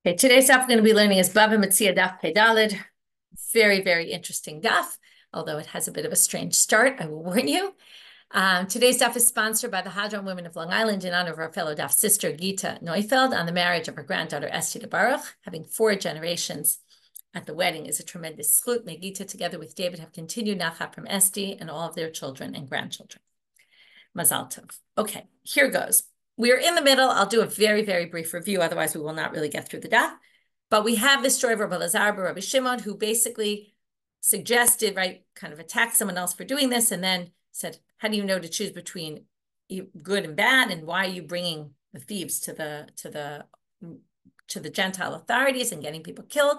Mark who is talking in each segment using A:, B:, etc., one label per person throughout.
A: Okay, today's daf we're going to be learning is Bava Metzia Daf Pei Daled. Very, very interesting daf, although it has a bit of a strange start, I will warn you. Today's daf is sponsored by the Hadron Women of Long Island in honor of our fellow daf sister Gita Neufeld on the marriage of her granddaughter Esti de Baruch. Having 4 generations at the wedding is a tremendous zchut. May Gita, together with David, have continued nachat from Esti and all of their children and grandchildren. Mazal tov. Okay, here goes. We're in the middle. I'll do a very, very brief review. Otherwise, we will not really get through the daf. But we have this story of Rabbi Elazar bar Rabbi Shimon, who basically suggested, right, kind of attacked someone else for doing this, and then said, "How do you know to choose between good and bad? And why are you bringing the thieves to the Gentile authorities and getting people killed?"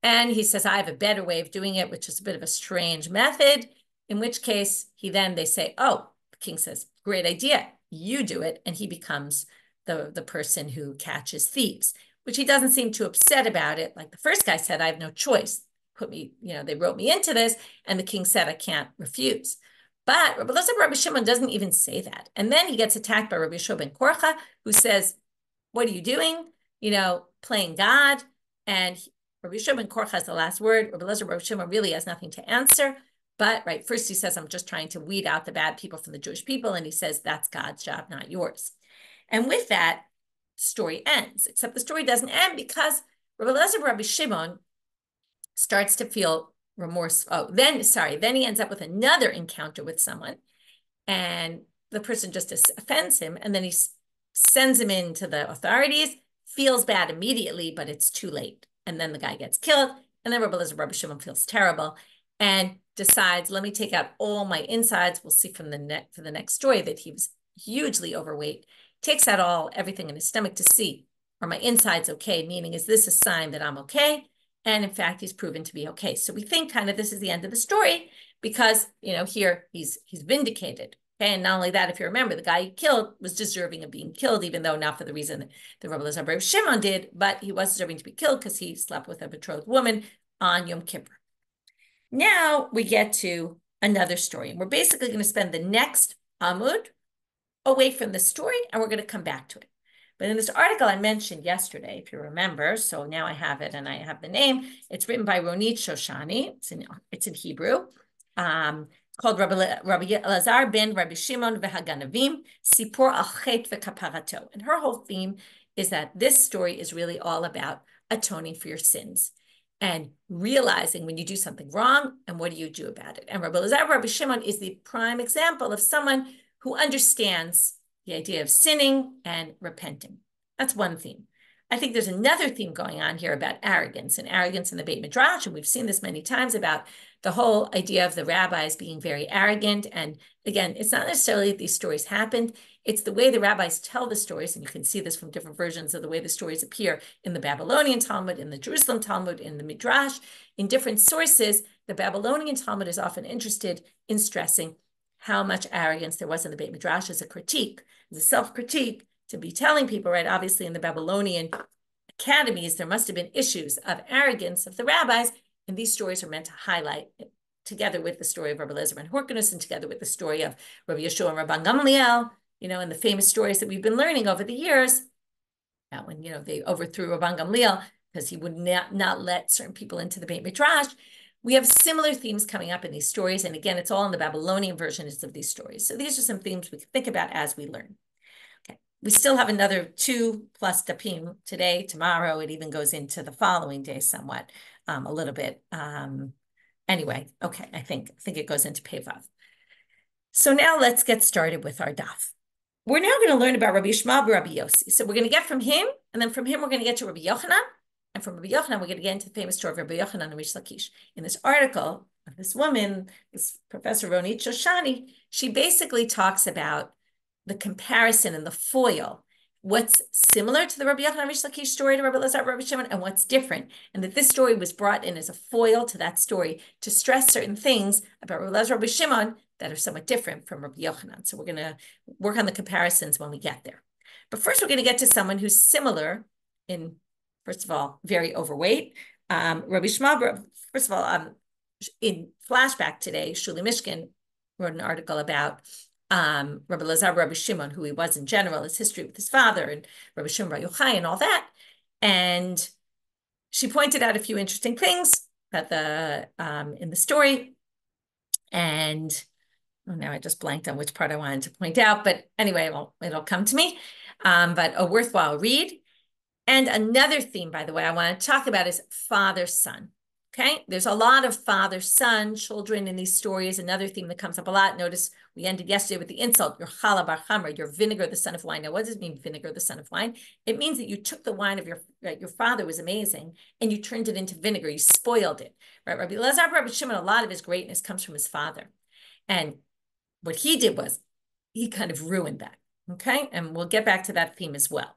A: And he says, "I have a better way of doing it, which is a bit of a strange method." In which case, they say, "Oh." The king says, "Great idea. You do it." And he becomes the person who catches thieves, which he doesn't seem too upset about it. Like the first guy said, "I have no choice. They wrote me into this." And the king said, "I can't refuse." But Rabbi Shimon doesn't even say that. And then he gets attacked by Rabbi Yeshua ben Korcha, who says, "What are you doing? Playing God." And Rabbi Yeshua ben Korcha has the last word. Rabbi Shimon really has nothing to answer. But first he says, "I'm just trying to weed out the bad people from the Jewish people." And he says, "That's God's job, not yours." And with that, the story ends, except the story doesn't end because Rabbi Shimon starts to feel remorse. Then he ends up with another encounter with someone, and the person just offends him, and then he sends him into the authorities, feels bad immediately, but it's too late. And then the guy gets killed, and then Rabbi Shimon feels terrible and decides, "Let me take out all my insides." We'll see from for the next story that he was hugely overweight. Takes out everything in his stomach to see, are my insides okay? Meaning, is this a sign that I'm okay? And in fact, he's proven to be okay. So we think kind of this is the end of the story because, here he's vindicated. Okay, and not only that, if you remember, the guy he killed was deserving of being killed, even though not for the reason that Rabbi Elazar bar Shimon did, but he was deserving to be killed because he slept with a betrothed woman on Yom Kippur. Now we get to another story, and we're basically going to spend the next Amud away from the story, and we're going to come back to it. But in this article I mentioned yesterday, if you remember, so now I have it and I have the name. It's written by Ronit Shoshani. It's in Hebrew. Called Rabbi Elazar ben Rabbi Shimon v'Haganavim, Sipor al Chet v'Kaparato. And her whole theme is that this story is really all about atoning for your sins and realizing when you do something wrong and what do you do about it. And Rabbi Elazar Rabbi Shimon is the prime example of someone who understands the idea of sinning and repenting. That's one theme. I think there's another theme going on here about arrogance in the Beit Midrash, and we've seen this many times about the whole idea of the rabbis being very arrogant. And again, it's not necessarily that these stories happened, it's the way the rabbis tell the stories, and you can see this from different versions of the way the stories appear in the Babylonian Talmud, in the Jerusalem Talmud, in the Midrash, in different sources. The Babylonian Talmud is often interested in stressing how much arrogance there was in the Beit Midrash as a critique, as a self-critique, to be telling people, right, obviously in the Babylonian academies, there must have been issues of arrogance of the rabbis, and these stories are meant to highlight it, together with the story of Rabbi Eliezer ben Horkanus and together with the story of Rabbi Yeshua and Rabban Gamliel, and the famous stories that we've been learning over the years, that when, they overthrew Rabban Gamliel because he would not let certain people into the Beit Midrash. We have similar themes coming up in these stories. And again, it's all in the Babylonian versions of these stories. So these are some themes we can think about as we learn. Okay. We still have another 2+ dapim today, tomorrow. It even goes into the following day somewhat, a little bit. Anyway, okay, I think it goes into Pevav. So now let's get started with our daf. We're now going to learn about Rabbi Yishmael bar Rabbi Yossi. So we're going to get from him, and then from him we're going to get to Rabbi Yochanan, and from Rabbi Yochanan we're going to get into the famous story of Rabbi Yochanan and Rish Lakish. In this article of this woman, this Professor Ronit Shoshani, she basically talks about the comparison and the foil, what's similar to the Rabbi Yochanan and Rish Lakish story to Rabbi Elazar Rabbi Shimon, and what's different, and that this story was brought in as a foil to that story to stress certain things about Rabbi Elazar Rabbi Shimon that are somewhat different from Rabbi Yochanan. So we're going to work on the comparisons when we get there. But first, we're going to get to someone who's similar in, first of all, very overweight. Rabbi Shmuel, first of all, in flashback today, Shuli Mishkin wrote an article about Rabbi Elazar Rabbi Shimon, who he was in general, his history with his father, and Rabbi Shimon Bar Yochai and all that. And she pointed out a few interesting things about in the story. And now I just blanked on which part I wanted to point out, but anyway, it'll come to me. But a worthwhile read. And another theme, by the way, I want to talk about is father-son. Okay, there's a lot of father-son children in these stories. Another theme that comes up a lot. Notice we ended yesterday with the insult, your challah bar chamra, your vinegar, the son of wine. Now, what does it mean, vinegar, the son of wine? It means that you took the wine of your father was amazing, and you turned it into vinegar. You spoiled it, right? Rabbi Elazar, Rabbi Shimon, a lot of his greatness comes from his father. And what he did was he kind of ruined that, okay? And we'll get back to that theme as well.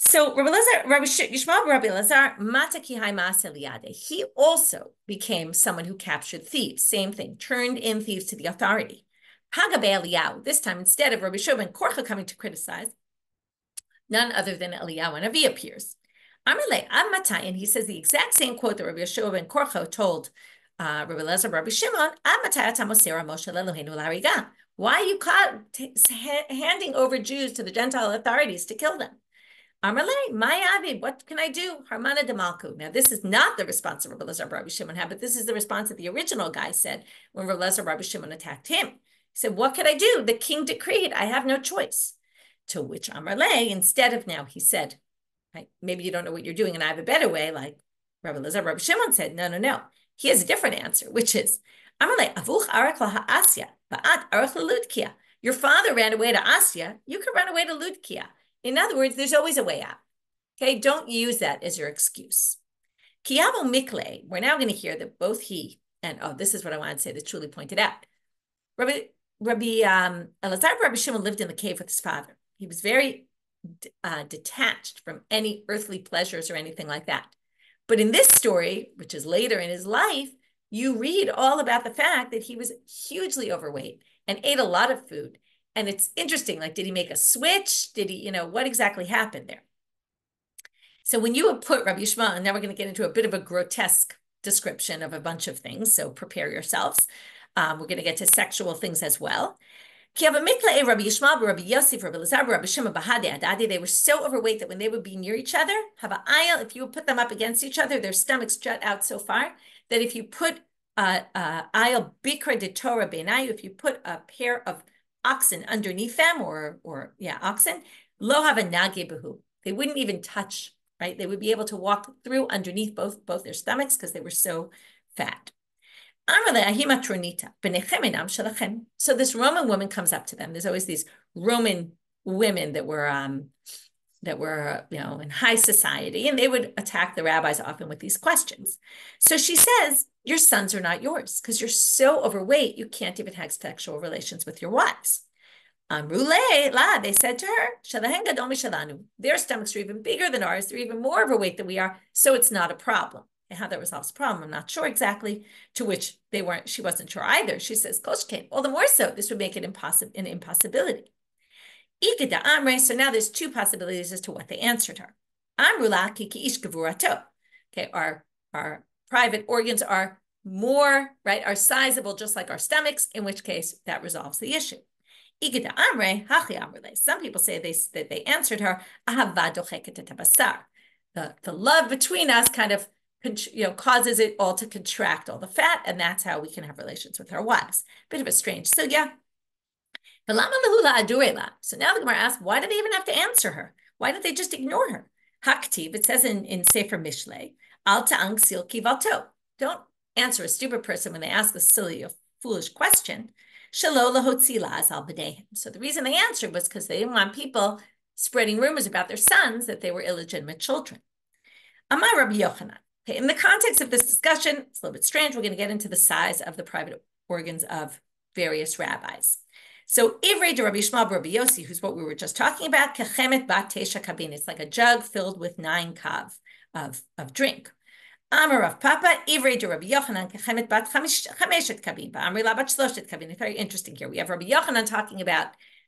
A: So Rabbi Yishmael Rabbi Elazar, Mata ki hai ma'aseh liyadeh. He also became someone who captured thieves. Same thing, turned in thieves to the authority. Hagabe Eliyahu. This time, instead of Rabbi Shimon Korcha coming to criticize, none other than Eliyahu Hanavi appears. Amarle Ad Matai, and he says the exact same quote that Rabbi Yeshua ben Korcha told Rabbi Elazar, Rabbi Shimon. Ad Matai atam osera Moshe leEloheinu l'hariga. Why are you handing over Jews to the Gentile authorities to kill them? Amarle, my avid, what can I do? Harmana de Malku. Now, this is not the response that Rabbi Elazar Rabbi Shimon had, but this is the response that the original guy said when Rabbi Elazar Rabbi Shimon attacked him. He said, what could I do? The king decreed, I have no choice. To which Amarle, instead of now, he said, right, maybe you don't know what you're doing and I have a better way, like Rabbi Elazar Rabbi Shimon said, no. He has a different answer, which is, Amarle, avuch arak laha'asya, ba'at arak l'ludkia. Your father ran away to Asya, you could run away to Ludkia. In other words, there's always a way out. Okay, don't use that as your excuse. Kiyavo Mikle, we're now going to hear that both he and, this is what I wanted to say that Truly pointed out. Rabbi Elazar Rabbi Shimon lived in the cave with his father. He was very detached from any earthly pleasures or anything like that. But in this story, which is later in his life, you read all about the fact that he was hugely overweight and ate a lot of food. And it's interesting, like, did he make a switch? Did he, what exactly happened there? So when you would put Rabbi Yishmael, and now we're going to get into a bit of a grotesque description of a bunch of things, so prepare yourselves. We're going to get to sexual things as well. Rabbi Yishmael, Rabbi Yosef, Rabbi Elazar, Rabbi Shimon, Bahade, Adadi, they were so overweight that when they would be near each other, have an aisle, if you would put them up against each other, their stomachs jut out so far that if you put aisle bikra de Torah beinayu, if you put a pair of oxen underneath them, oxen, lo have a nage behu. They wouldn't even touch, right? They would be able to walk through underneath both their stomachs because they were so fat. So this Roman woman comes up to them. There's always these Roman women that were in high society, and they would attack the rabbis often with these questions. So she says, your sons are not yours because you're so overweight, you can't even have sexual relations with your wives. They said to her, their stomachs are even bigger than ours. They're even more overweight than we are. So it's not a problem. And how that resolves the problem, I'm not sure exactly, to which she wasn't sure either. She says, Koshke, all the more so, this would make it an impossibility. So now there's two possibilities as to what they answered her. Okay, our private organs are more, right, are sizable just like our stomachs, in which case that resolves the issue. Some people say that they answered her, the love between us kind of causes it all to contract all the fat, and that's how we can have relations with our wives. Bit of a strange sugya. So now the Gemara asks, why do they even have to answer her? Why did they just ignore her? Haktiv, it says in Sefer Mishlei, Al ta'ang sil kivalto. Don't answer a stupid person when they ask a silly or foolish question. Shelo lahotzila as al b'neihem. So the reason they answered was because they didn't want people spreading rumors about their sons that they were illegitimate children. Amar Rabbi Yochanan. Okay, in the context of this discussion, it's a little bit strange. We're going to get into the size of the private organs of various rabbis. So Ivrei de Rabbi Yishmael Rabbi Yossi, who's what we were just talking about, kechemet bat tesha kabin. It's like a jug filled with 9 kav of drink. Amar Rav Papa, Ivrei de Rabbi Yochanan, kechemet bat chameshet kabin. Amri la bat shloshet kabin. It's very interesting here. We have Rabbi Yochanan talking about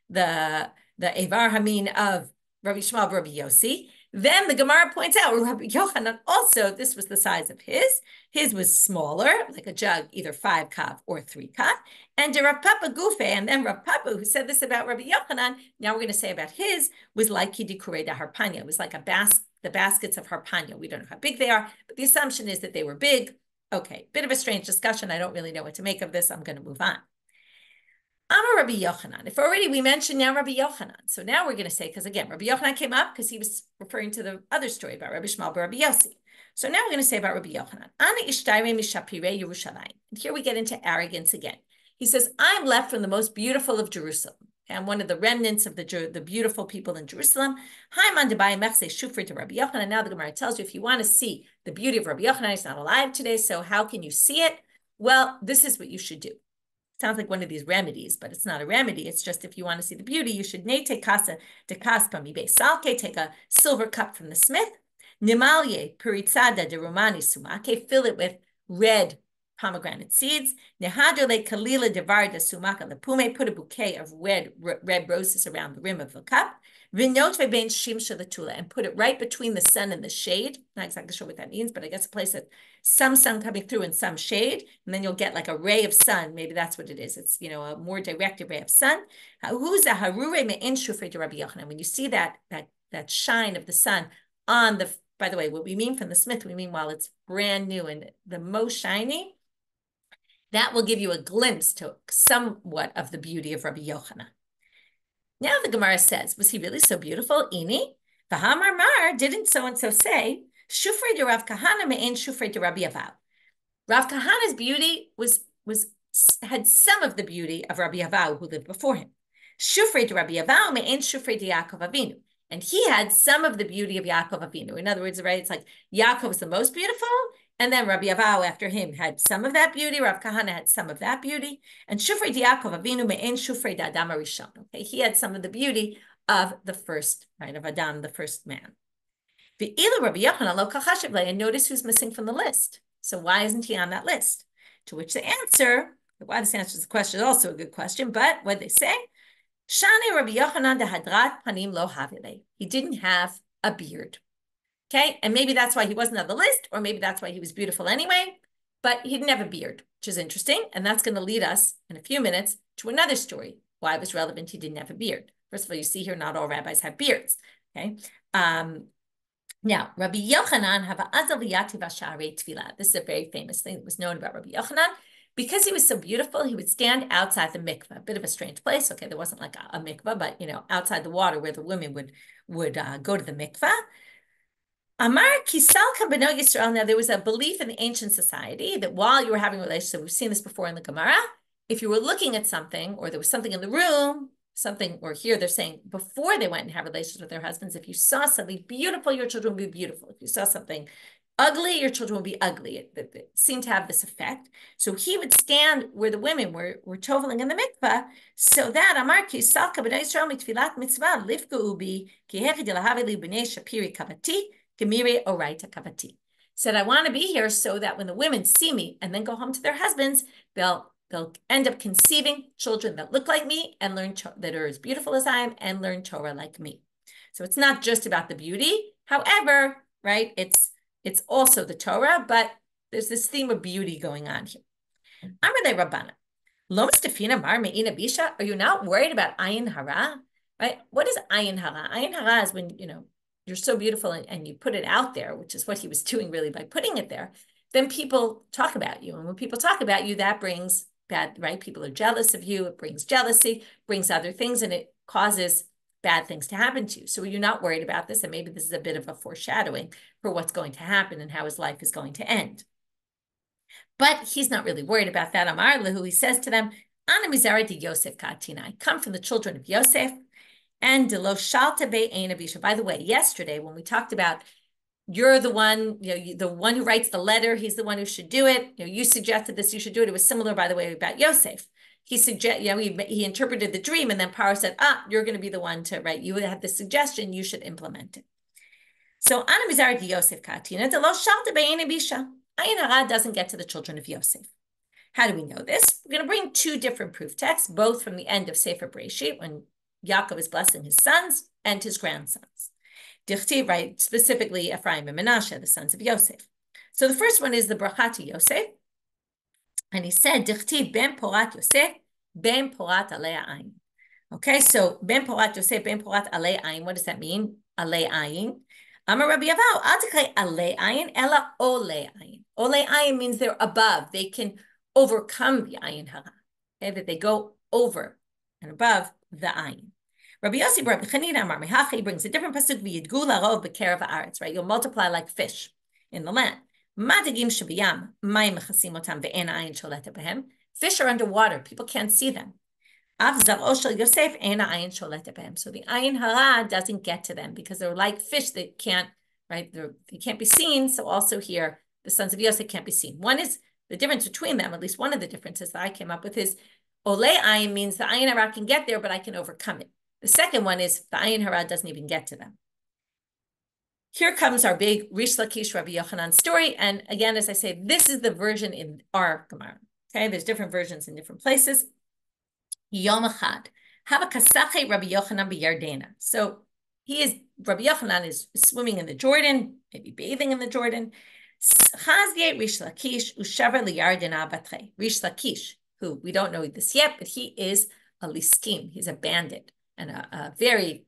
A: the Evar Hamin of Rabbi Yishmael Rabbi Yossi. Then the Gemara points out, Rabbi Yochanan also, this was the size of his. His was smaller, like a jug, either 5 kav or 3 kav. And Rav Papa Gufe, and then Rav Papa, who said this about Rabbi Yochanan, now we're going to say about his, was like Kidikure da Harpanya. It was like a the baskets of Harpanya. We don't know how big they are, but the assumption is that they were big. Okay, bit of a strange discussion. I don't really know what to make of this. I'm going to move on. Amar Rabbi Yochanan. If already we mentioned now Rabbi Yochanan. So now we're going to say, because again, Rabbi Yochanan came up because he was referring to the other story about Rabbi Shmuel bar Rabbi Yossi. So now we're going to say about Rabbi Yochanan. Ana ishtayre mishapirei Yerushalayim. And here we get into arrogance again. He says, I'm left from the most beautiful of Jerusalem. I'm one of the remnants of the beautiful people in Jerusalem. Now the Gemara tells you, if you want to see the beauty of Rabbi Yochanan, he's not alive today, so how can you see it? Well, this is what you should do. Sounds like one of these remedies, but it's not a remedy. It's just if you want to see the beauty, you should take a silver cup from the smith, nimalye puritzada de romani sumake, fill it with red pomegranate seeds, nehadole kalila devarda sumaka lepume, put a bouquet of red roses around the rim of the cup, vinotve ben shimsha latula, and put it right between the sun and the shade. Not exactly sure what that means, but I guess a place that some sun coming through and some shade, and then you'll get like a ray of sun. Maybe that's what it is. It's, you know, a more direct ray of sun. Who's a harure me'en shufrei de Rabbi Yochanan? When you see that shine of the sun on the, by the way, what we mean from the smith, we mean while it's brand new and the most shiny, that will give you a glimpse to somewhat of the beauty of Rabbi Yochanan. Now the Gemara says, was he really so beautiful? Ini, v'hamar mar, didn't so-and-so say, shufrei de Rav Kahana me'en shufrei de Rabbi Avahu. Rav Kahana's beauty had some of the beauty of Rabbi Avahu, who lived before him. Shufrei de Rabbi Avahu me'en shufrei de Yaakov Avinu. And he had some of the beauty of Yaakov Avinu. In other words, right, it's like Yaakov was the most beautiful, and then Rabbi Avahu after him had some of that beauty. Rav Kahana had some of that beauty. And Shufrei de Yaakov Avinu me'en Shufrei de Adam HaRishon. Okay, he had some of the beauty of the first, right, of Adam, the first man. Ve'ilu Rabbi Yochanan lo kachashiv lei, and notice who's missing from the list. So why isn't he on that list? To which the answer, why this answers the question is also a good question, but what they say, Shani Rabbi Yochanan de hadrat panim lo havile. He didn't have a beard. Okay, and maybe that's why he wasn't on the list, or maybe that's why he was beautiful anyway, but he didn't have a beard, which is interesting, and that's going to lead us in a few minutes to another story, why it was relevant he didn't have a beard. First of all, you see here, not all rabbis have beards, okay? Now, Rabbi Yochanan have azaliyati v'sha'arei tefillah. This is a very famous thing that was known about Rabbi Yochanan. Because he was so beautiful, he would stand outside the mikveh, a bit of a strange place. Okay, there wasn't like a mikveh, but, you know, outside the water where the women would go to the mikveh. Amar Kisalka B'no Yisrael. Now, there was a belief in the ancient society that while you were having relations, so we've seen this before in the Gemara, if you were looking at something or there was something in the room, something, or here they're saying before they went and have relations with their husbands, if you saw something beautiful, your children would be beautiful. If you saw something ugly, your children would be ugly. It seemed to have this effect. So he would stand where the women were toveling in the mikveh, so that Amar Kisalka B'no Yisrael mitfilat mitzvah lifku ubi ki hechi d'lahaveli b'nei shapiri kavati Gemire Oraita Kavati. Said, I want to be here so that when the women see me and then go home to their husbands, they'll end up conceiving children that look like me and learn that are as beautiful as I am and learn Torah like me. So it's not just about the beauty. However, right, it's also the Torah, but there's this theme of beauty going on here. Amalei Rabbana. Lo mustafina mar me'ina bisha. Are you not worried about ayin hara? Right? What is ayin hara? Ayin hara is when, you know, you're so beautiful and you put it out there, which is what he was doing really by putting it there, then people talk about you. And when people talk about you, that brings bad, right? People are jealous of you. It brings jealousy, brings other things, and it causes bad things to happen to you. So you're not worried about this. And maybe this is a bit of a foreshadowing for what's going to happen and how his life is going to end. But he's not really worried about that. Amar lehu, he says to them, Ana mizara di Yosef katina. I come from the children of Yosef. And by the way, yesterday when we talked about you're the one, you know, the one who writes the letter, he's the one who should do it. You know, you suggested this, you should do it. It was similar, by the way, about Yosef. He interpreted the dream, and then Paro said, you're going to be the one to write. You had the suggestion, you should implement it. So Ana Mizar di Yosef Katina de lo shalta be'ena bisha. Ayin hara doesn't get to the children of Yosef. How do we know this? We're going to bring two different proof texts, both from the end of Sefer Bereshit, when Yaakov is blessing his sons and his grandsons. Dichtiv, right, specifically Ephraim and Menashe, the sons of Yosef. So the first one is the bracha to Yosef. And he said, Dichtiv ben porat Yosef, ben porat alei ayin. Okay, so ben porat Yosef, ben porat alei ayin. What does that mean? Alei ayin. Amar Rabbi Abahu, Al Tiklei Alei Ayin Ela Olei Ayin. Olei Ayin means they're above. They can overcome the Ayin Hara. Okay, that they go over and above the Ayin. Rabbi Yossi Rabbi Chanina Amar Mehachi brings a different pasuk. V'yidgu larov b'kerev haaretz. Right, you'll multiply like fish in the land. Madagim shebiyam mayim mechasim otam ve'en ayin sholeta behem. Fish are underwater; people can't see them. Av zaro shel Yosef ein ayin sholeta behem. So the ayin hara doesn't get to them because they're like fish that can't, right? They can't be seen. So also here, the sons of Yosef can't be seen. One is the difference between them. At least one of the differences that I came up with is ole ayin means the ayin hara can get there, but I can overcome it. The second one is the ayin hara doesn't even get to them. Here comes our big Rish Lakish Rabbi Yochanan story. And again, as I say, this is the version in our Gemara. Okay, there's different versions in different places. Yom Echad, Hava Kasache Rabbi Yochanan b'Yardena. So Rabbi Yochanan is swimming in the Jordan, maybe bathing in the Jordan. Chazye Rish Lakish Ushavar liyardena batre. Rish Lakish, who we don't know this yet, but he is a listim. He's a bandit and a very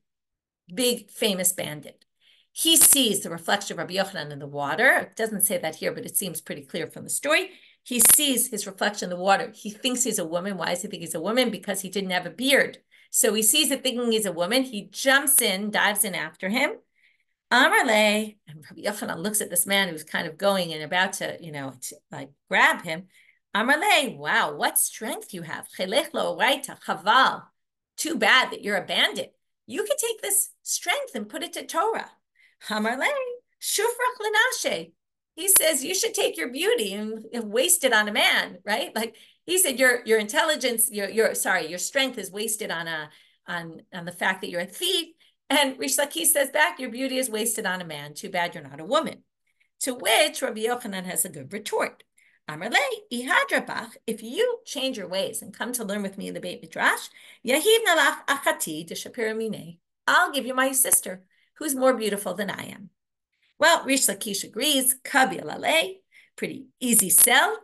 A: big, famous bandit. He sees the reflection of Rabbi Yochanan in the water. It doesn't say that here, but it seems pretty clear from the story. He sees his reflection in the water. He thinks he's a woman. Why does he think he's a woman? Because he didn't have a beard. So he sees it thinking he's a woman. He jumps in, dives in after him. Amar le, and Rabbi Yochanan looks at this man who's kind of going and about to, like grab him. Amar le, wow, what strength you have. Chelech lo oraita, chaval. Too bad that you're a bandit. You could take this strength and put it to Torah. Hamarle, shufrach lenashe. He says you should take your beauty and waste it on a man, right? Like he said, your intelligence, your strength is wasted on the fact that you're a thief. And Rish Lakish says back, your beauty is wasted on a man. Too bad you're not a woman. To which Rabbi Yochanan has a good retort. Amarle, ihadrabach, if you change your ways and come to learn with me in the Beit Midrash, yahiv nalach achati d'shapira minei. I'll give you my sister, who's more beautiful than I am. Well, Rish Lakish agrees. Kabi alale, pretty easy sell.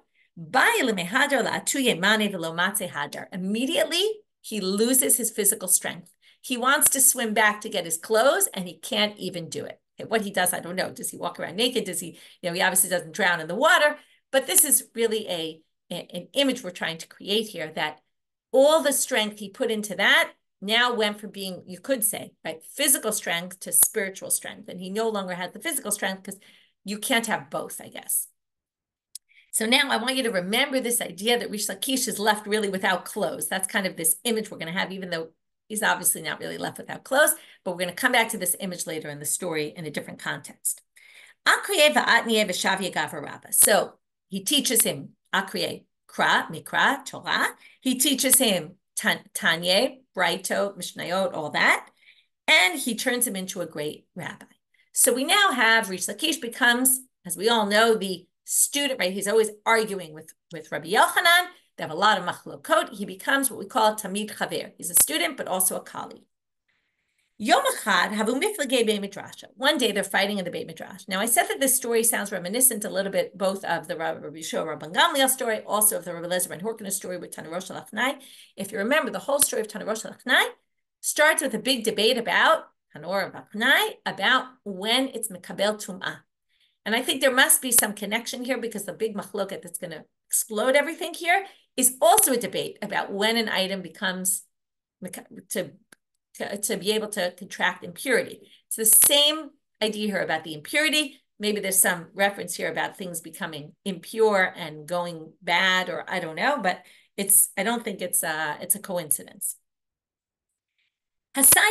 A: Immediately, he loses his physical strength. He wants to swim back to get his clothes, and he can't even do it. Okay, what he does, I don't know. Does he walk around naked? Does he, he obviously doesn't drown in the water. But this is really an image we're trying to create here, that all the strength he put into that now went from being, you could say, right, physical strength to spiritual strength. And he no longer has the physical strength because you can't have both, I guess. So now I want you to remember this idea that Rish Lakish is left really without clothes. That's kind of this image we're going to have, even though he's obviously not really left without clothes, but we're going to come back to this image later in the story in a different context. So he teaches him Akriye, Kra, Mikra, Torah. He teaches him Tanya, Braito, Mishnayot, all that. And he turns him into a great rabbi. So we now have Rish Lakish becomes, as we all know, the student, right? He's always arguing with Rabbi Yochanan. They have a lot of machlokot. He becomes what we call Tamid Chaver. He's a student, but also a colleague. Yom Echad havu miflagei Beit Midrash. One day they're fighting in the Beit Midrash. Now I said that this story sounds reminiscent a little bit both of the Rabbi Yeshua Rabban Gamliel story, also of the Rabbi Eliezer ben Horkan's story with Tanu Rosh Lachnai. If you remember, the whole story of Tanu Rosh Lachnai starts with a big debate about Tanur Lachnai, about when it's Mekabel Tum'ah. And I think there must be some connection here because the big machloket that's going to explode everything here is also a debate about when an item becomes to be able to contract impurity. It's the same idea here about the impurity. Maybe there's some reference here about things becoming impure and going bad, or I don't know, but I don't think it's a coincidence. Okay,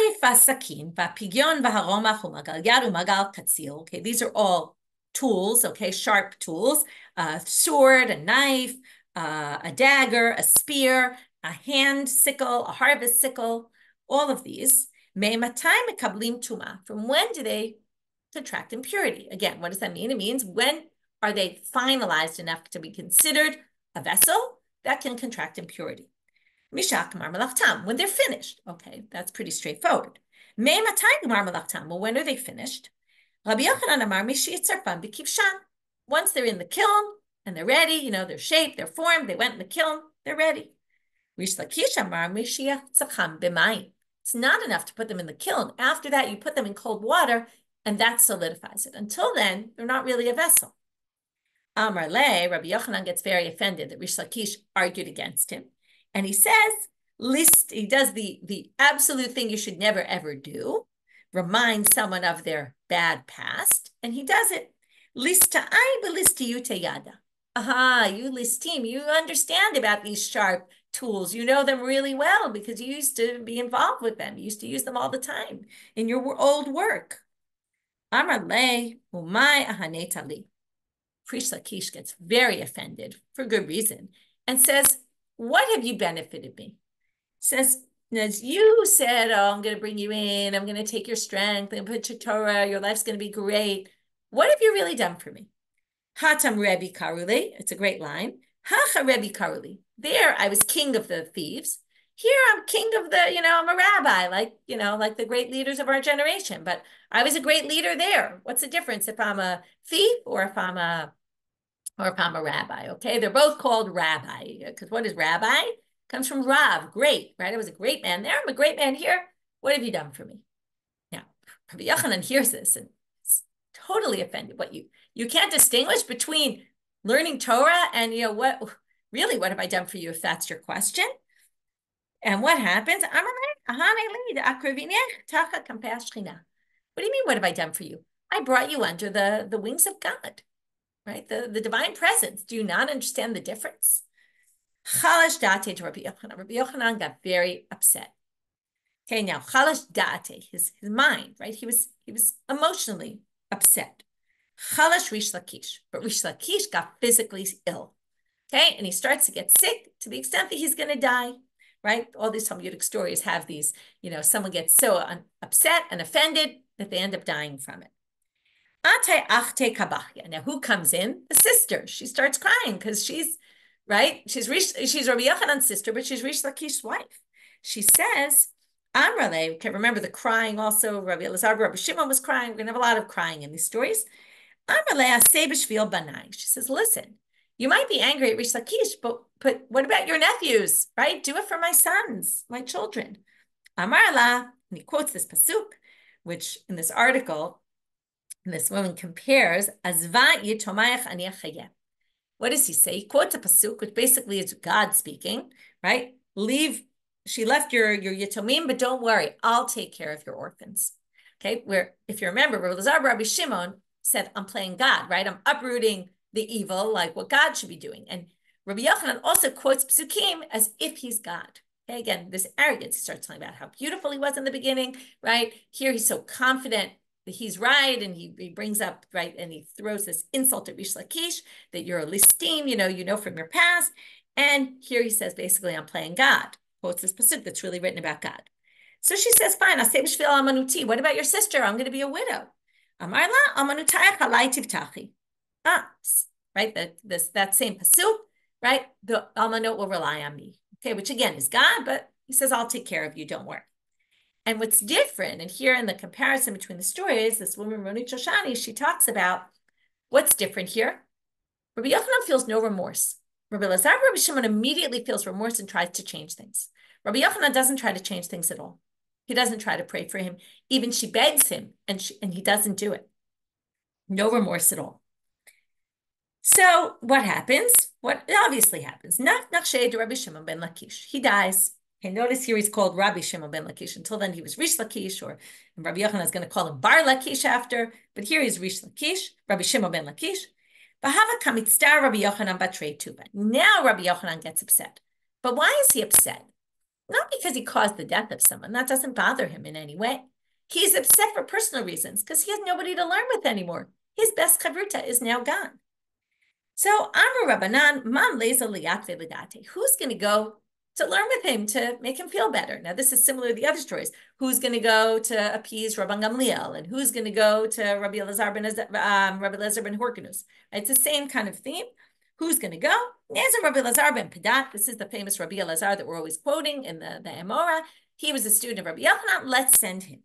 A: these are all tools, okay, sharp tools, a sword, a knife, a dagger, a spear, a hand sickle, a harvest sickle, all of these. From when do they contract impurity? Again, what does that mean? It means when are they finalized enough to be considered a vessel that can contract impurity? When they're finished. Okay, that's pretty straightforward. Well, when are they finished? Rabbi Yochanan Amar Mishi B'Kivshan. Once they're in the kiln and they're ready, they're shaped, they're formed, they went in the kiln, they're ready. Rish Lakish Amar Mishi B'Mayim. It's not enough to put them in the kiln. After that, you put them in cold water And that solidifies it. Until then, they're not really a vessel. Amar le, Rabbi Yochanan gets very offended that Rish Lakish argued against him. And he says, he does the absolute thing you should never ever do, remind someone of their bad past. And he does it. Lista I belisti yada. Aha, you listim, you understand about these sharp tools. You know them really well because you used to be involved with them. You used to use them all the time in your old work. Amar le, umay ahanetali. Rish Lakish gets very offended for good reason and says, what have you benefited me? Says, as you said, oh, I'm going to bring you in. I'm going to take your strength and put your Torah. Your life's going to be great. What have you really done for me? Hatam Rebbe Karuli. It's a great line. Hacha Rebbe Karuli. There, I was king of the thieves. Here, I'm king of the, I'm a rabbi, like the great leaders of our generation. But I was a great leader there. What's the difference if I'm a thief or if I'm a rabbi? Okay, they're both called rabbi because what is rabbi? Comes from Rav, great, right? I was a great man there. I'm a great man here. What have you done for me? Now, Rabbi Yochanan hears this and is totally offended. What you can't distinguish between learning Torah and what have I done for you? If that's your question. And what happens? What do you mean? What have I done for you? I brought you under the wings of God, right? The divine presence. Do you not understand the difference? Chalash date to Rabbi Yochanan. Rabbi Yochanan got very upset. Okay, now chalash date, his mind, right? He was emotionally upset. Chalash Rish Lakish, but Rish Lakish got physically ill. Okay, and he starts to get sick to the extent that he's going to die. Right? All these Talmudic stories have these, someone gets so upset and offended that they end up dying from it. Ate achte kabachya. Now, who comes in? The sister. She starts crying because she's, right? She's Rabbi Yochanan's sister, but she's Rish Lakish's wife. She says, Amrale, okay, remember the crying also, Rabbi Elazar, Rabbi Shimon was crying. We're going to have a lot of crying in these stories. Amrale aseh b'shvil banai. She says, listen, you might be angry at Rish Lakish, but what about your nephews, right? Do it for my sons, my children. Amar la, and he quotes this pasuk, which in this article, this woman compares, Azva yitomayach ani achayeh. What does he say? He quotes a pasuk, which basically is God speaking, right? She left your yitomim, but don't worry, I'll take care of your orphans. Okay, where if you remember, Rabbi Shimon said, I'm playing God, right? I'm uprooting the evil, like what God should be doing. And Rabbi Yochanan also quotes psukim as if he's God. Okay, again, this arrogance, he starts talking about how beautiful he was in the beginning, right? Here he's so confident that he's right, and he brings up, right, and he throws this insult at Rish Lakish, that you're a listim, you know from your past. And here he says, basically, I'm playing God. Quotes this pasuk that's really written about God. So she says, fine, Aseh b'shvil amanuti. What about your sister? I'm going to be a widow. Amar la amanutayach alai tivtachi. Right, that same pasuk, right? The almanot will rely on me. Okay, which again is God, but he says, I'll take care of you, don't worry. And what's different, and here in the comparison between the stories, this woman, Ronit Shoshani, she talks about what's different here. Rabbi Yochanan feels no remorse. Rabbi Elazar, Rabbi Shimon immediately feels remorse and tries to change things. Rabbi Yochanan doesn't try to change things at all. He doesn't try to pray for him. Even she begs him, and he doesn't do it. No remorse at all. So what happens? What obviously happens? Nachshei Rabbi Shimon ben Lakish. He dies. Okay, notice here he's called Rabbi Shimon ben Lakish. Until then he was Rish Lakish, or Rabbi Yochanan is going to call him Bar Lakish after. But here he's Rish Lakish, Rabbi Shimon ben Lakish. Bahava kamitztar Rabbi Yochanan batrei tuba. Now Rabbi Yochanan gets upset. But why is he upset? Not because he caused the death of someone. That doesn't bother him in any way. He's upset for personal reasons because he has nobody to learn with anymore. His best chavruta is now gone. So Amar Rabbanan, man leza liyat ve'ledate. Who's going to go to learn with him to make him feel better? Now this is similar to the other stories. Who's going to go to appease Rabban Gamliel, and who's going to go to Rabbi Elazar ben Horkanus? It's the same kind of theme. Who's going to go? Nezer Rabbi Elazar ben Pedat. This is the famous Rabbi Elazar that we're always quoting in the Emora. He was a student of Rabbi Yochanan. Let's send him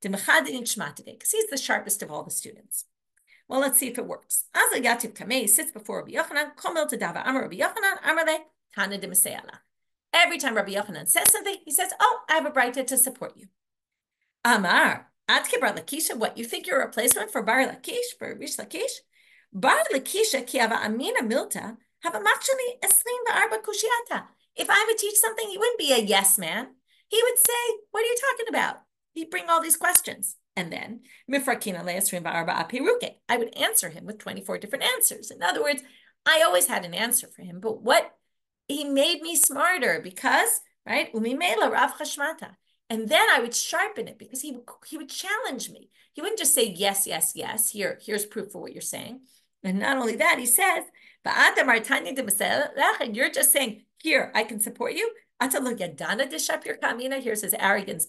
A: to Mechadin Shma today because he's the sharpest of all the students. Well, let's see if it works. Azal Yatib Kamei sits before Rabbi Yochanan. Komel Tadava Amar Rabbi Yochanan Amarle Tana de Meseala. Every time Rabbi Yochanan says something, he says, "Oh, I have a braita to support you." Amar Adke Bar Lakish, what, you think you're a replacement for Bar Lakish, for Rish Lakish? Bar Lakish, ki hava amina milta, hava machshani eslim va'arba kushiata. If I would teach something, he wouldn't be a yes man. He would say, what are you talking about? He'd bring all these questions. And then, I would answer him with 24 different answers. In other words, I always had an answer for him, but he made me smarter because, right? And then I would sharpen it because he would challenge me. He wouldn't just say, yes, yes, yes. Here's proof for what you're saying. And not only that, he says, and you're just saying, here, I can support you. Here's his arrogance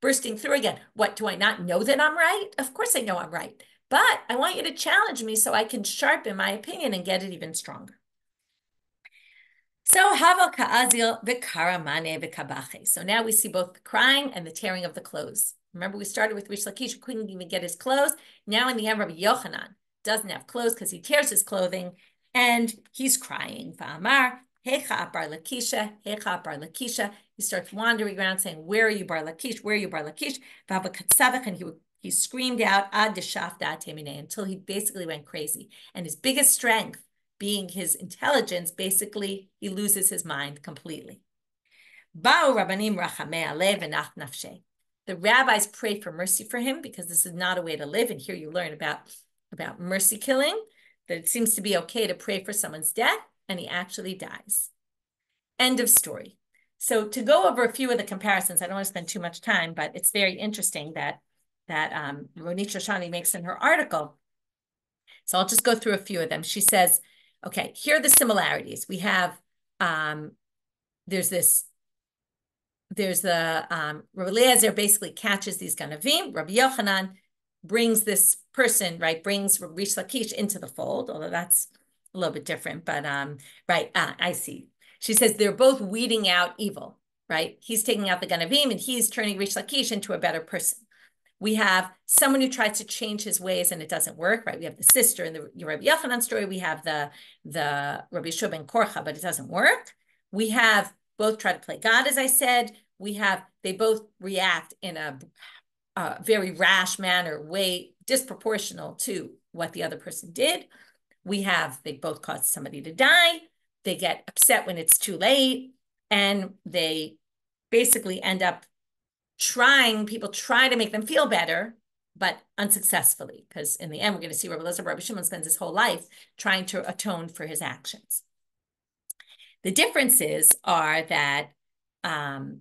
A: bursting through again. What, do I not know that I'm right? Of course I know I'm right. But I want you to challenge me so I can sharpen my opinion and get it even stronger. So Havel Ka'azil v'karamane v'kabache. So now we see both the crying and the tearing of the clothes. Remember, we started with Rish Lakish, who couldn't even get his clothes. Now in the end, Rabbi Yochanan doesn't have clothes because he tears his clothing and he's crying. Va'amar, Hecha Bar Lakisha, Hecha Bar Lakisha. He starts wandering around saying, where are you, Bar Lakish? Where are you, Bar Lakish? And he screamed out, Ad Deshafta Temine, until he basically went crazy. And his biggest strength, being his intelligence, basically, he loses his mind completely. The rabbis pray for mercy for him because this is not a way to live. And here you learn about mercy killing, that it seems to be okay to pray for someone's death, and he actually dies. End of story. So to go over a few of the comparisons, I don't want to spend too much time, but it's very interesting that Ronit Shoshani makes in her article. So I'll just go through a few of them. She says, okay, here are the similarities. We have, there's the, Rabbi Eliezer basically catches these ganavim. Rabbi Yochanan brings this person, right, brings Rish Lakish into the fold, although that's a little bit different, but I see. She says they're both weeding out evil, right? He's taking out the ganavim and he's turning Rish Lakish into a better person. We have someone who tries to change his ways and it doesn't work, right? We have the sister in the Rabbi Yochanan story. We have the Rabbi Yeshua ben Korcha, but it doesn't work. We have both try to play God, as I said. They both react in a very rash manner, way disproportional to what the other person did. They both cause somebody to die. They get upset when it's too late, and they basically end up people try to make them feel better, but unsuccessfully, because in the end, we're going to see Rabbi Eliezer Rabbi Shimon spends his whole life trying to atone for his actions. The differences are that the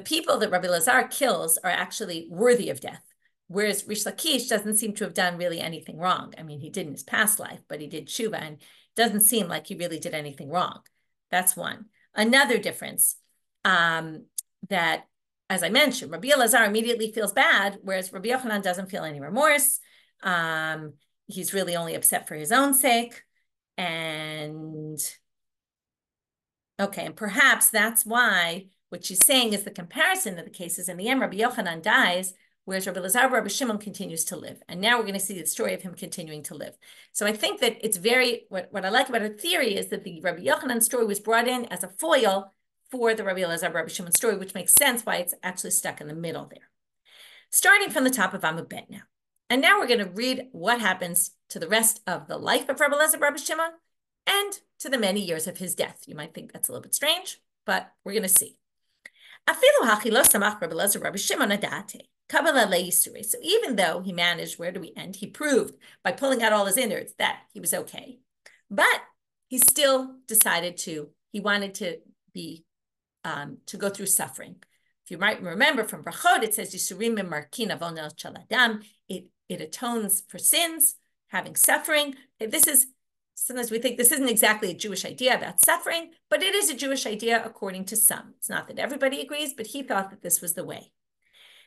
A: people that Rabbi Eliezer kills are actually worthy of death, whereas Rish Lakish doesn't seem to have done really anything wrong. I mean, he did in his past life, but he did tshuva, and it doesn't seem like he really did anything wrong. That's one. Another difference, that, as I mentioned, Rabbi Eliezer immediately feels bad, whereas Rabbi Yochanan doesn't feel any remorse. He's really only upset for his own sake. And perhaps that's why what she's saying is the comparison of the cases. In the end, Rabbi Yochanan dies, whereas Rabbi Eliezer Rabbi Shimon continues to live. And now we're going to see the story of him continuing to live. So I think that it's what I like about her theory is that the Rabbi Yochanan story was brought in as a foil for the Rabbi Eliezer Rabbi Shimon story, which makes sense why it's actually stuck in the middle there. Starting from the top of Amud Bet now. And now we're going to read what happens to the rest of the life of Rabbi Eliezer Rabbi Shimon and to the many years of his death. You might think that's a little bit strange, but we're going to see. So even though he managed, where do we end? He proved by pulling out all his innards that he was okay. But he still decided he wanted to go through suffering. If you might remember from Brachot, it says Yisurim Markin Avon El Chaladam. It atones for sins, having suffering. Sometimes we think this isn't exactly a Jewish idea about suffering, but it is a Jewish idea according to some. It's not that everybody agrees, but he thought that this was the way.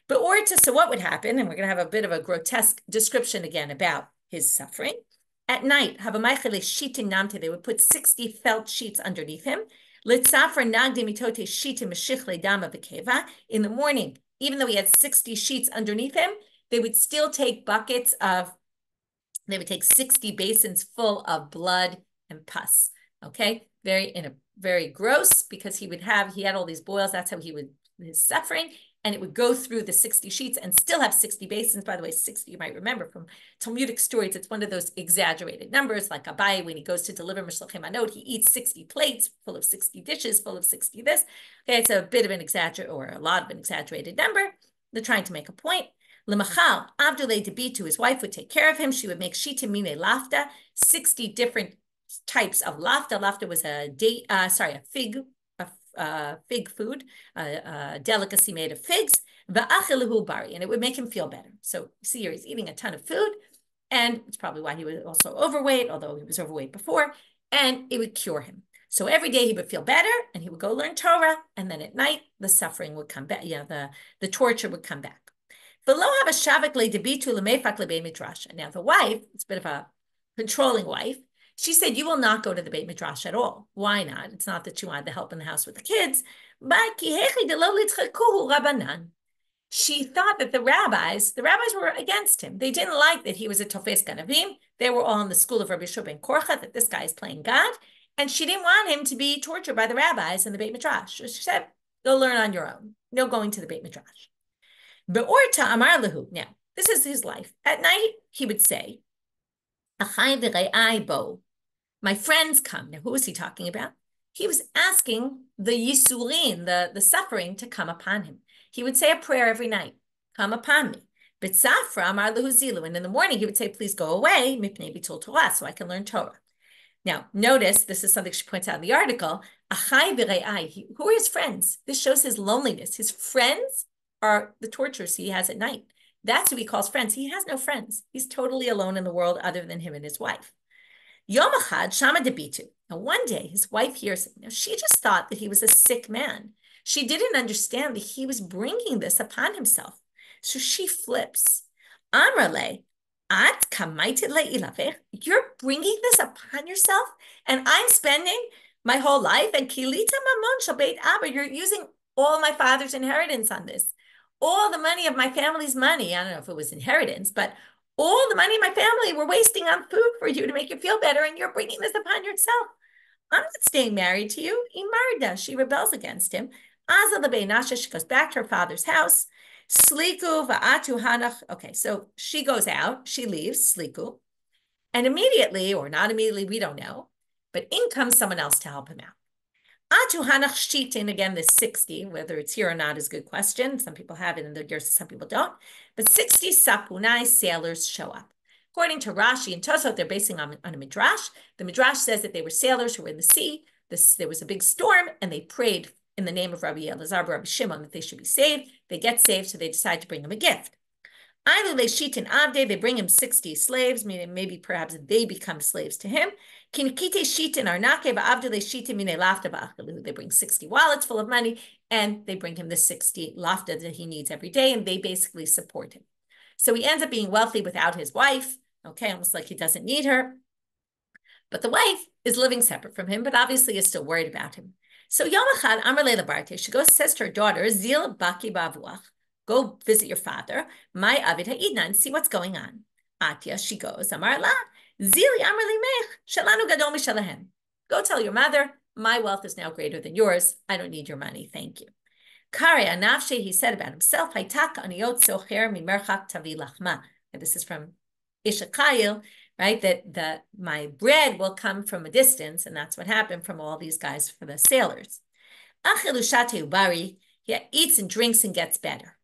A: So what would happen, and we're going to have a bit of a grotesque description again about his suffering. At night, they would put 60 felt sheets underneath him. In the morning, even though he had 60 sheets underneath him, they would still take they would take 60 basins full of blood and pus. Okay, very gross, because he had all these boils. That's how his suffering. and it would go through the 60 sheets and still have 60 basins. By the way, 60, you might remember from Talmudic stories, it's one of those exaggerated numbers, like Abai, when he goes to deliver Mishlochim Manot, he eats 60 plates full of 60 dishes, full of 60 this. Okay, it's a bit of an exaggerate, or a lot of an exaggerated number. They're trying to make a point. Lemachal, Avdulay Debitu, his wife would take care of him. She would make shita mine lafta, 60 different types of lafta. Lafta was a fig food, a delicacy made of figs, and it would make him feel better. So see here, he's eating a ton of food, and it's probably why he was also overweight, although he was overweight before, and it would cure him. So every day he would feel better, and he would go learn Torah, and then at night, the suffering would come back, the torture would come back. Now the wife, it's a bit of a controlling wife, she said, you will not go to the Beit Midrash at all. Why not? It's not that she wanted the help in the house with the kids, but she thought that the rabbis were against him. They didn't like that he was a Tofes Ganavim. They were all in the school of Rabbi Shua ben Korcha, that this guy is playing God, and she didn't want him to be tortured by the rabbis in the Beit Midrash. So she said, go learn on your own. No going to the Beit Midrash. Be'orta amar lehu. Now, this is his life. At night, he would say, Achai v're'ai bo. My friends come. Now, who was he talking about? He was asking the yisurin, the suffering, to come upon him. He would say a prayer every night. Come upon me. B'tzafra amar lehu zilu. And in the morning, he would say, please go away, mipnei bitul Torah, so I can learn Torah. Now, notice, this is something she points out in the article, Achai v're'ai. Who are his friends? This shows his loneliness. His friends are the torturers he has at night. That's who he calls friends. He has no friends. He's totally alone in the world other than him and his wife. Yom Echad Shama Debitu. Now one day his wife hears him. Now she just thought that he was a sick man. She didn't understand that he was bringing this upon himself. So she flips. Amrale, at kamaited le'ilavech. You're bringing this upon yourself, and I'm spending my whole life. And kilita mamon shel beit abba. You're using all my father's inheritance on this. All the money of my family's money. I don't know if it was inheritance, but all the money of my family we're wasting on food for you to make you feel better, and you're bringing this upon yourself. I'm not staying married to you. Imarda, she rebels against him. Aza lebe'nasha, she goes back to her father's house. Sliku va'atu hanach. Okay, so she goes out, she leaves, sliku. And immediately, or not immediately, we don't know, but in comes someone else to help him out. Atu hanach shitin, again, this 60, whether it's here or not is a good question. Some people have it in their gears, some people don't. But 60 sapunai sailors show up. According to Rashi and Tosot, they're basing on a midrash. The midrash says that they were sailors who were in the sea. There was a big storm, and they prayed in the name of Rabbi Elazar, Rabbi Shimon, that they should be saved. They get saved, so they decide to bring him a gift. They bring him 60 slaves, meaning maybe perhaps they become slaves to him. They bring 60 wallets full of money, and they bring him the 60 lafta that he needs every day, and they basically support him. So he ends up being wealthy without his wife, okay, almost like he doesn't need her. But the wife is living separate from him, but obviously is still worried about him. So Yom Echad, Amar Leila Barte, she goes, says to her daughter, Zil Baki Bavuach, go visit your father, my Avid Ha'idna, and see what's going on. Atya, she goes, Amar La, Zili Amar Limech, Shalanu Gadol Mishalahem. Go tell your mother, my wealth is now greater than yours. I don't need your money. Thank you. Kare Anafshe, he said about himself, Haitak Aniot Socher Mimerchak Tavi Lachma. And this is from Ishakayil, right? That my bread will come from a distance, and that's what happened from all these guys for the sailors. Achilushate Ubari, he eats and drinks and gets better.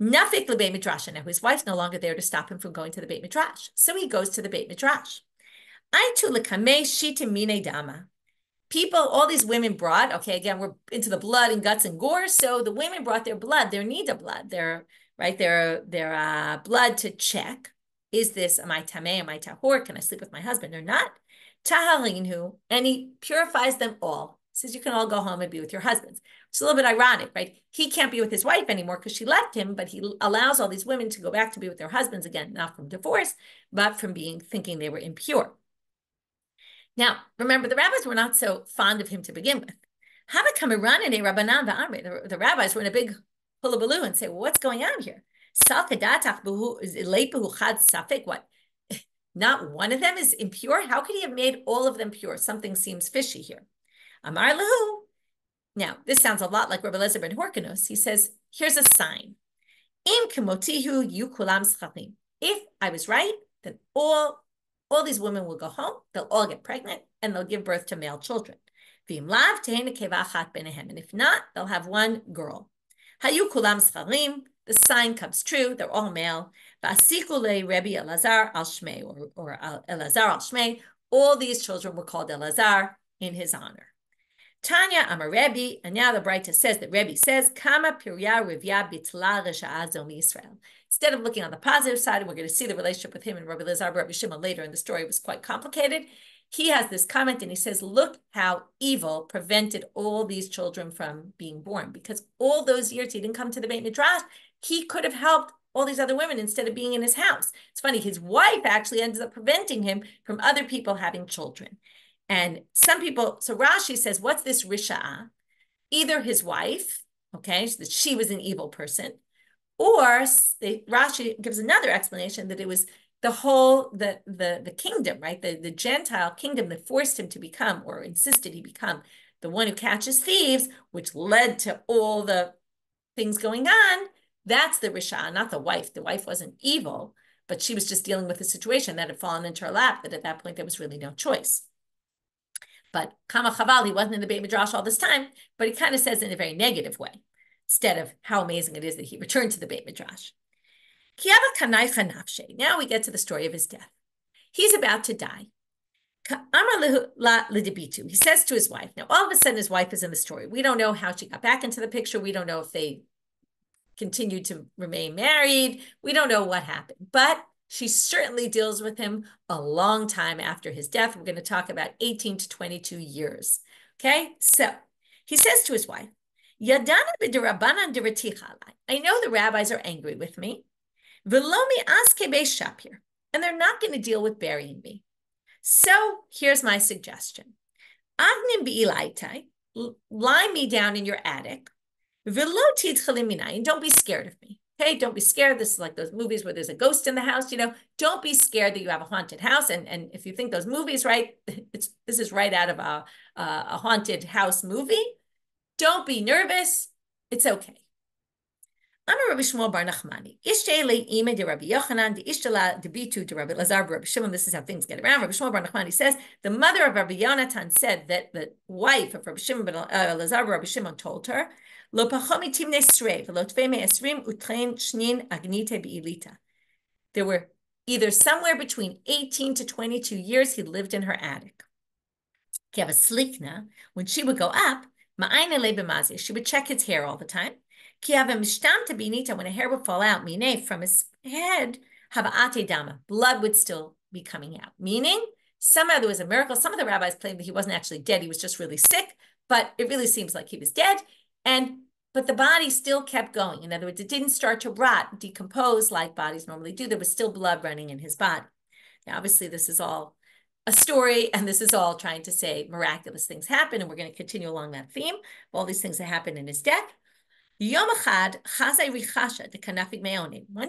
A: Nafik le Beit Midrash. Now his wife's no longer there to stop him from going to the Beit Midrash. So he goes to the Beit Midrash. Aitu lekamei shitim mine dama. People, all these women brought, okay, again, we're into the blood and guts and gore. So the women brought their blood, their nida blood, their blood to check. Is this, am I tameh, am I tahor? Can I sleep with my husband or not? Taharinhu, and he purifies them all. He says you can all go home and be with your husbands. It's a little bit ironic, right? He can't be with his wife anymore because she left him, but he allows all these women to go back to be with their husbands again, not from divorce, but from thinking they were impure. Now, remember, the rabbis were not so fond of him to begin with. The rabbis were in a big hullabaloo and say, well, what's going on here? What? Not one of them is impure? How could he have made all of them pure? Something seems fishy here. Amar lahu. Now, this sounds a lot like Rabbi Eliezer ben Horkonos. He says, here's a sign. Im kemotihu yu kulam schachim. If I was right, then all these women will go home, they'll all get pregnant, and they'll give birth to male children. V'im lav tehena keva achat benehem. And if not, they'll have one girl. Hayu kulam scharim. The sign comes true. They're all male. V'asiku le Rebbe Elazar al Shmei, or Elazar al Shmei. All these children were called Elazar in his honor. Tanya Amar Rebbe, and now the Braita says that Rebbe says, Kama pirya rivya bitla resha'azo Israel. Instead of looking on the positive side, and we're going to see the relationship with him and Rabbi Elazar Rabbi Shimon later in the story was quite complicated. He has this comment and he says, look how evil prevented all these children from being born, because all those years he didn't come to the Beit Midrash. He could have helped all these other women instead of being in his house. It's funny, his wife actually ends up preventing him from other people having children. And some people, so Rashi says, what's this Risha'ah? Either his wife, okay, that she was an evil person, or Rashi gives another explanation that it was the whole, the kingdom, right? The Gentile kingdom that forced him to become, or insisted he become, the one who catches thieves, which led to all the things going on. That's the Risha'ah, not the wife. The wife wasn't evil, but she was just dealing with a situation that had fallen into her lap, that at that point there was really no choice. But Kama Chaval, he wasn't in the Beit Midrash all this time, but he kind of says it in a very negative way, instead of how amazing it is that he returned to the Beit Midrash. Now we get to the story of his death. He's about to die. He says to his wife, now all of a sudden his wife is in the story. We don't know how she got back into the picture. We don't know if they continued to remain married. We don't know what happened, but she certainly deals with him a long time after his death. We're going to talk about 18 to 22 years. Okay, so he says to his wife, I know the rabbis are angry with me, and they're not going to deal with burying me. So here's my suggestion. Lie me down in your attic, and don't be scared of me. Okay, don't be scared. This is like those movies where there's a ghost in the house, you know. Don't be scared that you have a haunted house. And if you think those movies, right, this is right out of a haunted house movie. Don't be nervous. It's okay. Amar Rabbi Shmuel bar Nachmani. Ishtei le'ime de Rabbi Yochanan, de ishtala de bitu de Rabbi Elazar Rabbi Shimon. This is how things get around. Rabbi Shmuel bar Nachmani says, the mother of Rabbi Yonatan said that the wife of Rabbi Shimon Elazar Rabbi Shimon told her, Lo pachomi timne srei, v'lo tvei me'esrim utrein shnin agnite be'ilita. There were either somewhere between 18 to 22 years he lived in her attic. Kiava slikna, when she would go up, ma'ayne le b'mazia, she would check his hair all the time. Kiava mishtam benita, when a hair would fall out, mine, from his head, haba'ate dama, blood would still be coming out. Meaning, somehow there was a miracle. Some of the rabbis claimed that he wasn't actually dead, he was just really sick, but it really seems like he was dead. But the body still kept going. In other words, it didn't start to rot, decompose like bodies normally do. There was still blood running in his body. Now, obviously, this is all a story, and this is all trying to say miraculous things happen, and we're going to continue along that theme of all these things that happened in his death. One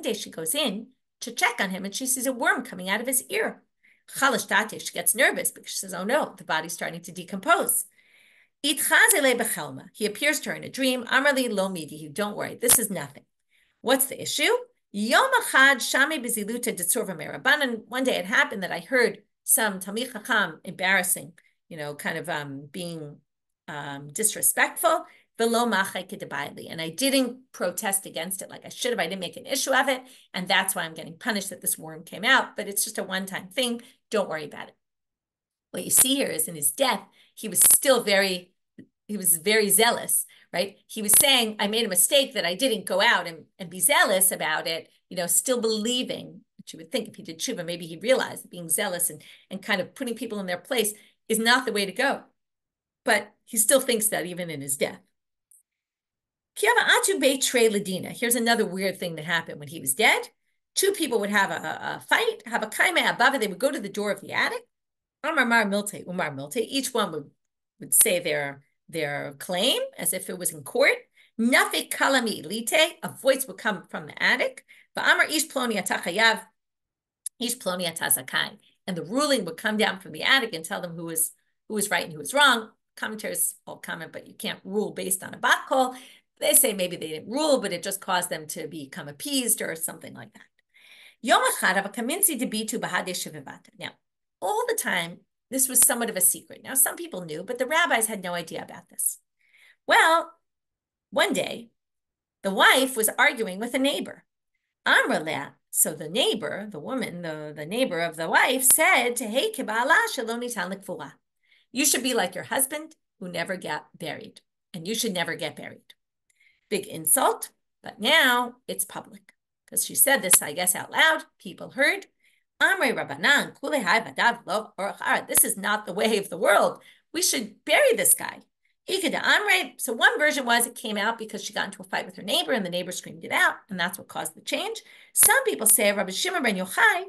A: day she goes in to check on him, and she sees a worm coming out of his ear. She gets nervous because she says, oh no, the body's starting to decompose. He appears to her in a dream. Amarli lo midihu, don't worry, this is nothing. What's the issue? One day it happened that I heard some Talmid Chacham embarrassing, kind of being disrespectful. And I didn't protest against it like I should have. I didn't make an issue of it. And that's why I'm getting punished that this worm came out. But it's just a one-time thing. Don't worry about it. What you see here is in his death, he was very zealous, right? He was saying, I made a mistake that I didn't go out and be zealous about it, still believing, which you would think if he did tshuva, maybe he realized that being zealous and kind of putting people in their place is not the way to go. But he still thinks that even in his death. Here's another weird thing that happened when he was dead. Two people would have a fight, have a kaima above it. They would go to the door of the attic. Umar milte. Each one would say their claim as if it was in court. Nafik kalami lite, a voice would come from the attic. Va'amar ish ploni atachayav, ish ploni atazakai. And the ruling would come down from the attic and tell them who was right and who was wrong. Commentators all comment, but you can't rule based on a bat call. They say maybe they didn't rule, but it just caused them to become appeased or something like that. Now, all the time, this was somewhat of a secret. Now, some people knew, but the rabbis had no idea about this. Well, one day, the wife was arguing with a neighbor. Amraleh, so the neighbor, the woman, the neighbor of the wife said to Hey Kibala Shaloni Talikfura. You should be like your husband who never got buried, and you should never get buried. Big insult, but now it's public. Because she said this, I guess, out loud. People heard. This is not the way of the world. We should bury this guy. So one version was it came out because she got into a fight with her neighbor and the neighbor screamed it out, and that's what caused the change. Some people say Rabbi Shimon ben Yochai,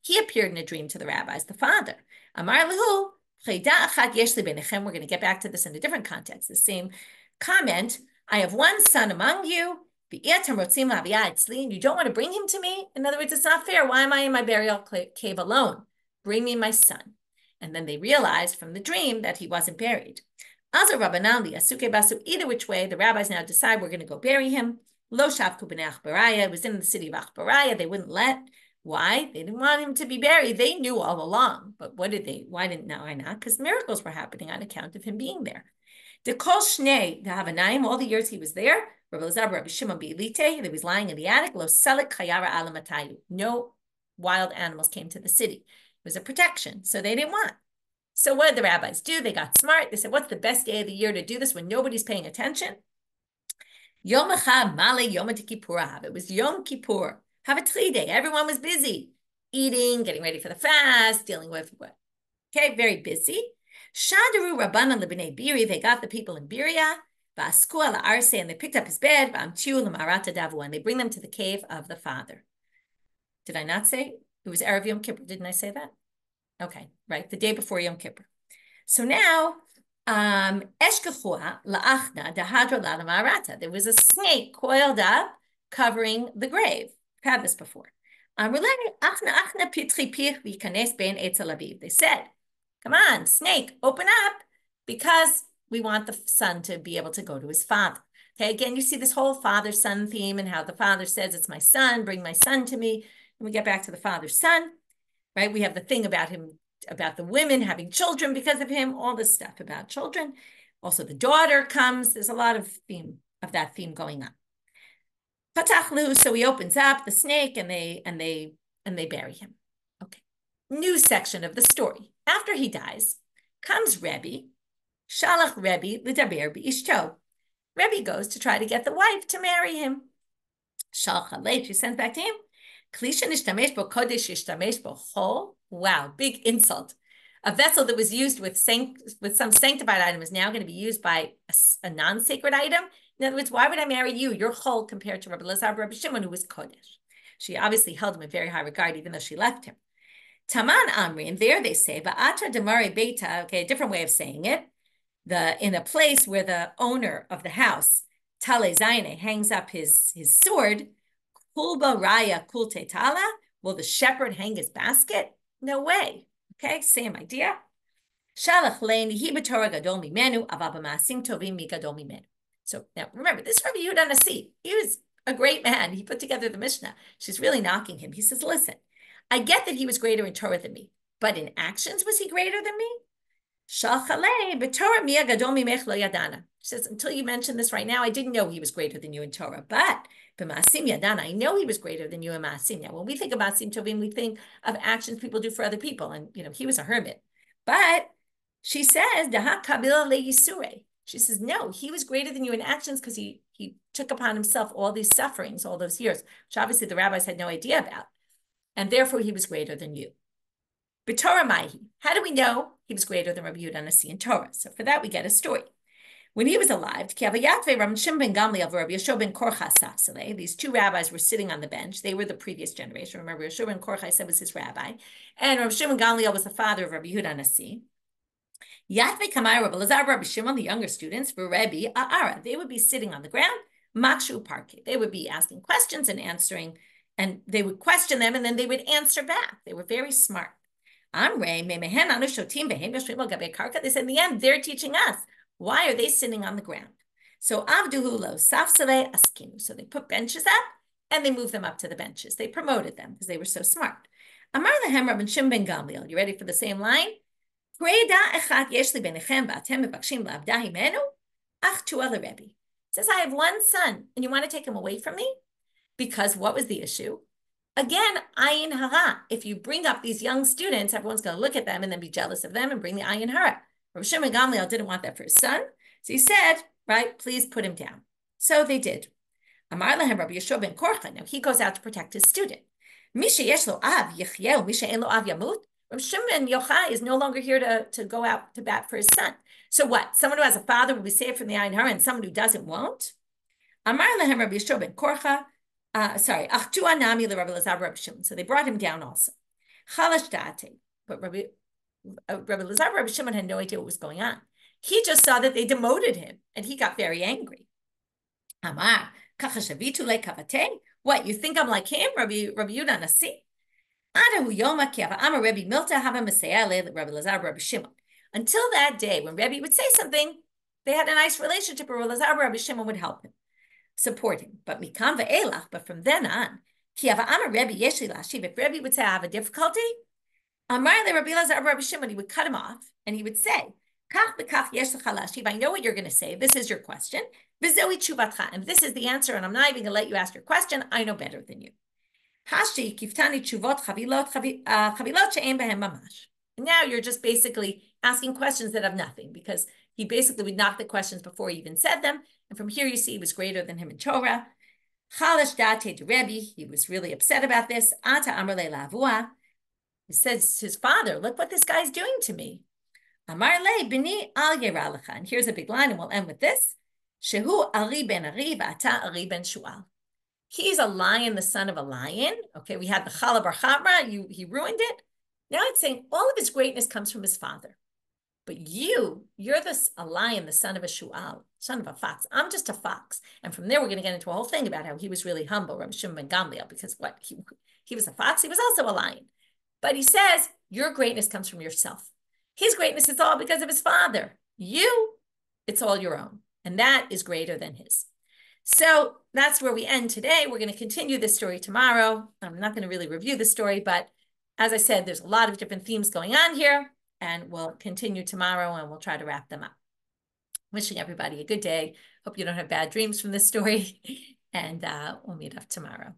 A: he appeared in a dream to the rabbis, the father. Amar lehu, we're going to get back to this in a different context. The same comment, I have one son among you, and you don't want to bring him to me? In other words, it's not fair. Why am I in my burial cave alone? Bring me my son. And then they realized from the dream that he wasn't buried. Either which way, the rabbis now decide we're going to go bury him. Lo shavku b'nei Achbariah. It was in the city of Achbariah. They wouldn't let. Why? They didn't want him to be buried. They knew all along. But why not? Because miracles were happening on account of him being there. The kol shnei, the Havanaim, all the years he was there, Rabbi Elazar, Rabbi Shimon Be'ilite, he was lying in the attic. Lo selik chayara alamatayu. No wild animals came to the city. It was a protection, so they didn't want. So what did the rabbis do? They got smart. They said, what's the best day of the year to do this when nobody's paying attention? Yom Echad Male Yom Kippur. It was Yom Kippur. Have a tzli day. Everyone was busy, eating, getting ready for the fast, dealing with what? Okay, very busy. Shadaru Rabbanan lebnei Biri. They got the people in Biria. V'asku ala arse, and they picked up his bed. V'amtiu l'marata davu, and they bring them to the cave of the father. Did I not say it was Erev Yom Kippur? Didn't I say that? Okay, right, the day before Yom Kippur. So now, Eshkechua la'achna dahadra la'lamarata. There was a snake coiled up covering the grave. I've had this before. They said, come on, snake, open up, because we want the son to be able to go to his father. Okay, again, you see this whole father-son theme and how the father says, it's my son, bring my son to me. And we get back to the father-son, right? We have the thing about him, about the women having children because of him, all this stuff about children. Also, the daughter comes. There's a lot of that theme going on. Patachlu, so he opens up the snake and they bury him. Okay. New section of the story. After he dies, comes Rebbe, Shalach Rebbe l'daber b'ishto. Rebbe goes to try to get the wife to marry him. Shalach alei, she sends back to him. Klisha nishtamesh bo kodesh nishtamesh bo chol. Wow, big insult. A vessel that was used with some sanctified item is now going to be used by a non-sacred item. In other words, why would I marry you? You're chol compared to Rabbi Elazar, Rabbi Shimon, who was kodesh. She obviously held him in very high regard, even though she left him. Taman Amri, and there they say, Ba'atra demare beta, okay, a different way of saying it, in a place where the owner of the house, Tale Zaine, hangs up his sword, Kulba Raya Kulte Tala, will the shepherd hang his basket? No way. Okay, same idea. Shalach leini hi b'Torah gadol mimenu, aval b'maasim tovim mi gadol mimenu. So now remember, this Rabbi Yehuda Nasi, he was a great man. He put together the Mishnah. She's really knocking him. He says, listen, I get that he was greater in Torah than me, but in actions, was he greater than me? Shalchalei b'Torah miya gadol mimech lo yadana. She says, until you mentioned this right now, I didn't know he was greater than you in Torah, but b'maasim yadana, I know he was greater than you in maasim. Now, when we think of maasim tovim, we think of actions people do for other people, and he was a hermit. But she says, Daha kabila le yisure. She says, no, he was greater than you in actions because he took upon himself all these sufferings, all those years, which obviously the rabbis had no idea about. And therefore, he was greater than you. B'Torah Maihi. How do we know he was greater than Rabbi Yehuda Nasi in Torah? So for that, we get a story. When he was alive, these two rabbis were sitting on the bench. They were the previous generation. Remember, Rabbi Yeshua ben Korcha was his rabbi. And Rabbi Shimon Gamliel was the father of Rabbi Yehuda Nasi. Yatve Kamai, Rabbi Elazar, Rabbi Shimon, the younger students, for Rebbe A'ara. They would be sitting on the ground, Makshu Parke. They would be asking questions and answering, and they would question them, and then they would answer back. They were very smart. They said, in the end, they're teaching us. Why are they sitting on the ground? So avduhu lo safsale askinu. So they put benches up and they moved them up to the benches. They promoted them because they were so smart. Amar lehem Rabbi Shimon ben Gamliel. You ready for the same line? Says, I have one son, and you want to take him away from me? Because what was the issue? Again, ayin hara. If you bring up these young students, everyone's going to look at them and then be jealous of them and bring the ayin hara. Rabbi Shimon Gamliel didn't want that for his son. So he said, right, please put him down. So they did. Amar lehem Rabbi Yeshua ben Korcha. Now he goes out to protect his student. Misha yesh lo av yichyeh, misha ein lo av yamut. Rabbi Shimon Yochai is no longer here to go out to bat for his son. So what? Someone who has a father will be saved from the ayin hara, and someone who doesn't won't? Amar lehem Rabbi Yeshua ben Korcha. Achtu anami le Rabbi Elazar Rabbi Shimon. So they brought him down also. Chalash da'ate. But Rabbi Elazar Rabbi Shimon had no idea what was going on. He just saw that they demoted him, and he got very angry. Amar kacha shavitu le kavate. What, you think I'm like him, Rabbi Yudah Nasi? Adahu yoma ki Amar Rabbi Milta hava mesayeh le Rabbi Elazar Rabbi Shimon. Until that day, when Rabbi would say something, they had a nice relationship. Rabbi Elazar Rabbi Shimon would help him, support him. But mikam ve'elach, but from then on, ki Amar Rabbi yeshli lashiv. If Rabbi would say I have a difficulty, Amar le Rabbi Elazar Rabbi Shimon, he would cut him off and he would say, Kach b'kach yesh lecha lashiv. I know what you're going to say. This is your question. V'zoi tshuvatcha, and this is the answer. And I'm not even going to let you ask your question. I know better than you. Hashi kiftani tshuvot chavilot she'en behem mamash. Now you're just basically asking questions that have nothing, because he basically would knock the questions before he even said them. And from here you see he was greater than him in Torah. Chalash date to Rebbe. He was really upset about this. Ata amar le lavua. He says to his father, look what this guy's doing to me. Amar le bini al yeralecha. And here's a big line, and we'll end with this. Shehu ari ben ari v'ata ari ben shual. He's a lion, the son of a lion. Okay, we had the Chala bar Chamra. He ruined it. Now it's saying all of his greatness comes from his father. But you're a lion, the son of a shual, son of a fox. I'm just a fox. And from there, we're going to get into a whole thing about how he was really humble, Rabbi Shimon ben Gamliel, because what? He was a fox. He was also a lion. But he says, your greatness comes from yourself. His greatness is all because of his father. It's all your own. And that is greater than his. So that's where we end today. We're going to continue this story tomorrow. I'm not going to really review the story, but as I said, there's a lot of different themes going on here, and we'll continue tomorrow and we'll try to wrap them up. Wishing everybody a good day. Hope you don't have bad dreams from this story, and we'll meet up tomorrow.